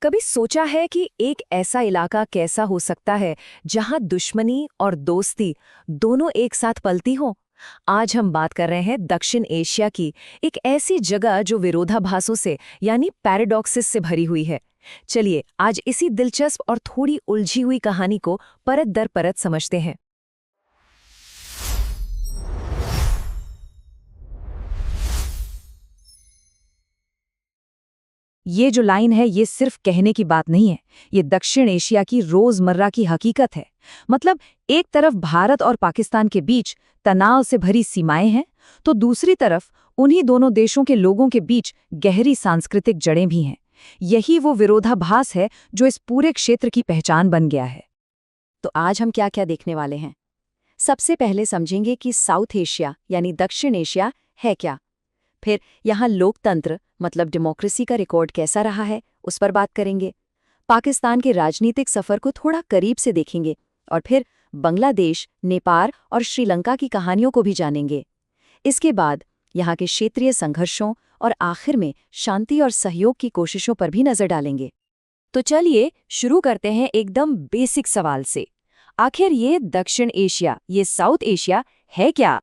कभी सोचा है कि एक ऐसा इलाका कैसा हो सकता है जहां दुश्मनी और दोस्ती दोनों एक साथ पलती हो? आज हम बात कर रहे हैं दक्षिण एशिया की एक ऐसी जगह जो विरोधाभासों से यानी पैराडॉक्सिस से भरी हुई है। चलिए आज इसी दिलचस्प और थोड़ी उलझी हुई कहानी को परत दर परत समझते हैं। ये जो लाइन है ये सिर्फ कहने की बात नहीं है, ये दक्षिण एशिया की रोजमर्रा की हकीकत है। मतलब एक तरफ भारत और पाकिस्तान के बीच तनाव से भरी सीमाएं हैं, तो दूसरी तरफ उन्हीं दोनों देशों के लोगों के बीच गहरी सांस्कृतिक जड़ें भी हैं। यही वो विरोधाभास है जो इस पूरे क्षेत्र की पहचान बन गया है। तो आज हम क्या क्या देखने वाले हैं? सबसे पहले समझेंगे कि साउथ एशिया यानी दक्षिण एशिया है क्या। फिर यहाँ लोकतंत्र मतलब डेमोक्रेसी का रिकॉर्ड कैसा रहा है उस पर बात करेंगे। पाकिस्तान के राजनीतिक सफर को थोड़ा करीब से देखेंगे और फिर बांग्लादेश, नेपाल और श्रीलंका की कहानियों को भी जानेंगे। इसके बाद यहाँ के क्षेत्रीय संघर्षों और आखिर में शांति और सहयोग की कोशिशों पर भी नजर डालेंगे। तो चलिए शुरू करते हैं एकदम बेसिक सवाल से। आखिर ये दक्षिण एशिया, ये साउथ एशिया है क्या?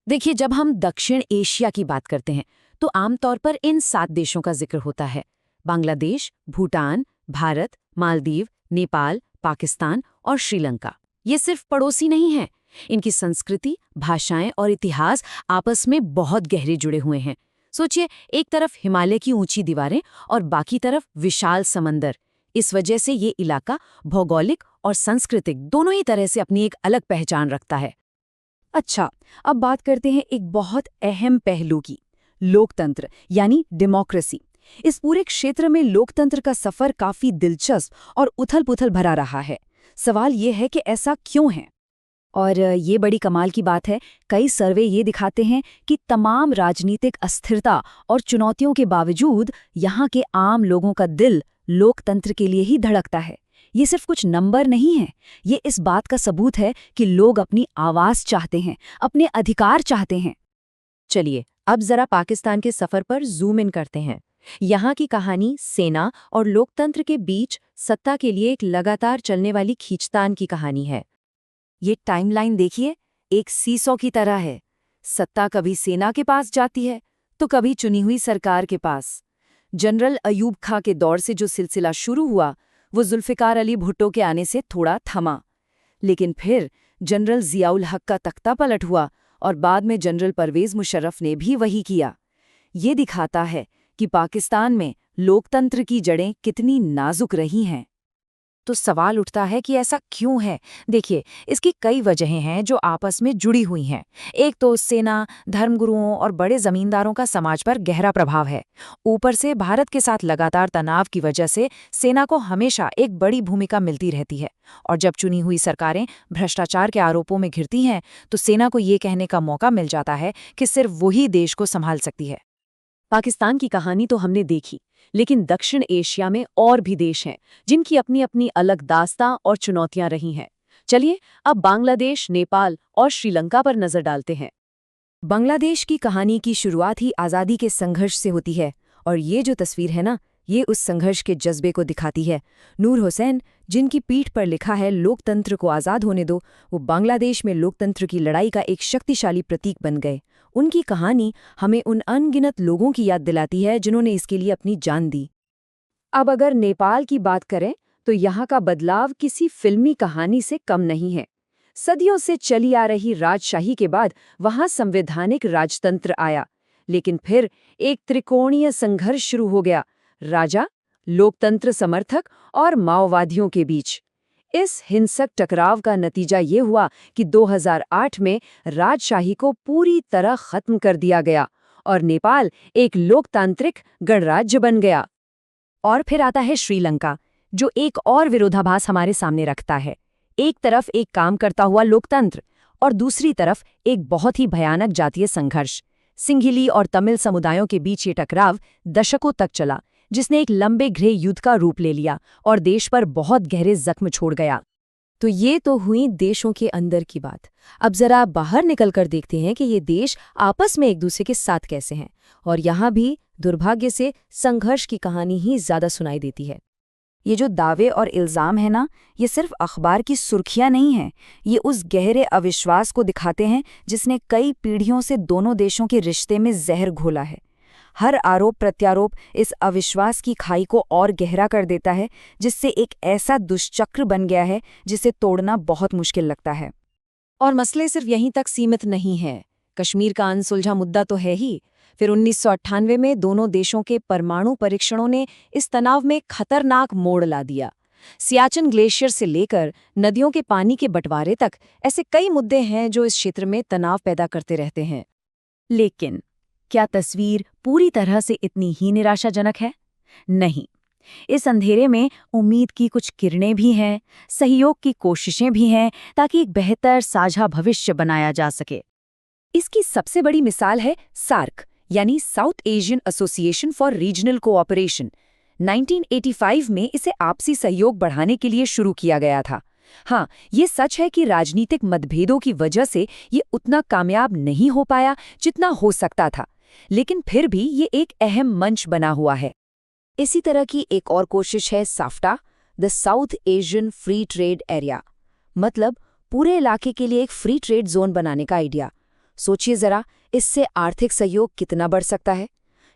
देखिए, जब हम दक्षिण एशिया की बात करते हैं तो आमतौर पर इन 7 देशों का जिक्र होता है। बांग्लादेश, भूटान, भारत, मालदीव, नेपाल, पाकिस्तान और श्रीलंका। ये सिर्फ पड़ोसी नहीं हैं, इनकी संस्कृति, भाषाएं और इतिहास आपस में बहुत गहरे जुड़े हुए हैं। सोचिए, एक तरफ हिमालय की ऊंची दीवारें और बाकी तरफ विशाल समंदर। इस वजह से ये इलाका भौगोलिक और सांस्कृतिक दोनों ही तरह से अपनी एक अलग पहचान रखता है। अच्छा, अब बात करते हैं एक बहुत अहम पहलू की, लोकतंत्र यानी डेमोक्रेसी। इस पूरे क्षेत्र में लोकतंत्र का सफर काफी दिलचस्प और उथल-पुथल भरा रहा है। सवाल ये है कि ऐसा क्यों है? और ये बड़ी कमाल की बात है, कई सर्वे ये दिखाते हैं कि तमाम राजनीतिक अस्थिरता और चुनौतियों के बावजूद यहाँ के आम लोगों का दिल लोकतंत्र के लिए ही धड़कता है। ये सिर्फ कुछ नंबर नहीं है, ये इस बात का सबूत है कि लोग अपनी आवाज चाहते हैं, अपने अधिकार चाहते हैं। चलिए अब जरा पाकिस्तान के सफर पर जूम इन करते हैं। यहाँ की कहानी सेना और लोकतंत्र के बीच सत्ता के लिए एक लगातार चलने वाली खींचतान की कहानी है। ये टाइमलाइन देखिए, एक सीसॉ की तरह है। सत्ता कभी सेना के पास जाती है तो कभी चुनी हुई सरकार के पास। जनरल अयूब खां के दौर से जो सिलसिला शुरू हुआ वो जुल्फिकार अली भुट्टो के आने से थोड़ा थमा, लेकिन फिर जनरल जियाउल हक का तख्ता पलट हुआ और बाद में जनरल परवेज मुशर्रफ ने भी वही किया। ये दिखाता है कि पाकिस्तान में लोकतंत्र की जड़ें कितनी नाजुक रही हैं। तो सवाल उठता है कि ऐसा क्यों है? देखिए, इसकी कई वजहें हैं जो आपस में जुड़ी हुई हैं। एक तो सेना, धर्मगुरुओं और बड़े जमींदारों का समाज पर गहरा प्रभाव है। ऊपर से भारत के साथ लगातार तनाव की वजह से सेना को हमेशा एक बड़ी भूमिका मिलती रहती है। और जब चुनी हुई सरकारें भ्रष्टाचार के आरोपों में घिरती हैं तो सेना को ये कहने का मौका मिल जाता है कि सिर्फ वही देश को संभाल सकती है। पाकिस्तान की कहानी तो हमने देखी, लेकिन दक्षिण एशिया में और भी देश हैं जिनकी अपनी अपनी अलग दास्तां और चुनौतियां रही हैं। चलिए अब बांग्लादेश, नेपाल और श्रीलंका पर नजर डालते हैं। बांग्लादेश की कहानी की शुरुआत ही आज़ादी के संघर्ष से होती है और ये जो तस्वीर है ना, ये उस संघर्ष के जज्बे को दिखाती है। नूर हुसैन, जिनकी पीठ पर लिखा है लोकतंत्र को आज़ाद होने दो, वो बांग्लादेश में लोकतंत्र की लड़ाई का एक शक्तिशाली प्रतीक बन गए। उनकी कहानी हमें उन अनगिनत लोगों की याद दिलाती है जिन्होंने इसके लिए अपनी जान दी। अब अगर नेपाल की बात करें तो यहाँ का बदलाव किसी फिल्मी कहानी से कम नहीं है। सदियों से चली आ रही राजशाही के बाद वहाँ संवैधानिक राजतंत्र आया, लेकिन फिर एक त्रिकोणीय संघर्ष शुरू हो गया, राजा, लोकतंत्र समर्थक और माओवादियों के बीच। इस हिंसक टकराव का नतीजा ये हुआ कि 2008 में राजशाही को पूरी तरह खत्म कर दिया गया और नेपाल एक लोकतांत्रिक गणराज्य बन गया। और फिर आता है श्रीलंका, जो एक और विरोधाभास हमारे सामने रखता है। एक तरफ एक काम करता हुआ लोकतंत्र और दूसरी तरफ एक बहुत ही भयानक जातीय संघर्ष। सिंघिली और तमिल समुदायों के बीच ये टकराव दशकों तक चला, जिसने एक लंबे गृह युद्ध का रूप ले लिया और देश पर बहुत गहरे जख्म छोड़ गया। तो ये तो हुई देशों के अंदर की बात। अब जरा बाहर निकलकर देखते हैं कि ये देश आपस में एक दूसरे के साथ कैसे हैं। और यहाँ भी दुर्भाग्य से संघर्ष की कहानी ही ज्यादा सुनाई देती है। ये जो दावे और इल्ज़ाम है ना, ये सिर्फ अखबार की सुर्खियां नहीं हैं, ये उस गहरे अविश्वास को दिखाते हैं जिसने कई पीढ़ियों से दोनों देशों के रिश्ते में जहर घोला है। हर आरोप प्रत्यारोप इस अविश्वास की खाई को और गहरा कर देता है, जिससे एक ऐसा दुष्चक्र बन गया है जिसे तोड़ना बहुत मुश्किल लगता है। और मसले सिर्फ यहीं तक सीमित नहीं है। कश्मीर का अनसुलझा मुद्दा तो है ही। फिर 1998 में दोनों देशों के परमाणु परीक्षणों ने इस तनाव में खतरनाक मोड़ ला दिया। सियाचिन ग्लेशियर से लेकर नदियों के पानी के बंटवारे तक ऐसे कई मुद्दे हैं जो इस क्षेत्र में तनाव पैदा करते रहते हैं। लेकिन क्या तस्वीर पूरी तरह से इतनी ही निराशाजनक है? नहीं। इस अंधेरे में उम्मीद की कुछ किरणें भी हैं, सहयोग की कोशिशें भी हैं ताकि एक बेहतर साझा भविष्य बनाया जा सके। इसकी सबसे बड़ी मिसाल है सार्क, यानी south Asian association for regional cooperation. 1985 में इसे आपसी सहयोग बढ़ाने के लिए शुरू किया गया था। हाँ, ये सच है कि राजनीतिक मतभेदों की वजह से ये उतना कामयाब नहीं हो पाया जितना हो सकता था, लेकिन फिर भी ये एक अहम मंच बना हुआ है। इसी तरह की एक और कोशिश है SAFTA, the south Asian free trade area, मतलब पूरे इलाके के लिए एक फ्री ट्रेड जोन बनाने का आइडिया। सोचिए जरा, इससे आर्थिक सहयोग कितना बढ़ सकता है।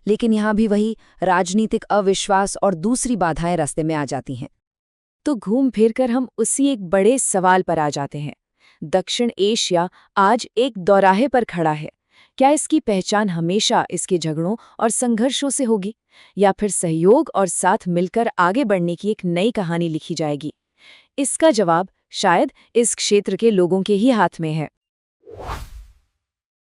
लेकिन यहाँ भी वही राजनीतिक अविश्वास और दूसरी बाधाएं रास्ते में आ जाती हैं। तो घूम फिर कर हम उसी एक बड़े सवाल पर आ जाते हैं। दक्षिण एशिया आज एक दौराहे पर खड़ा है। क्या इसकी पहचान हमेशा इसके झगड़ों और संघर्षों से होगी, या फिर सहयोग और साथ मिलकर आगे बढ़ने की एक नई कहानी लिखी जाएगी? इसका जवाब शायद इस क्षेत्र के लोगों के ही हाथ में है।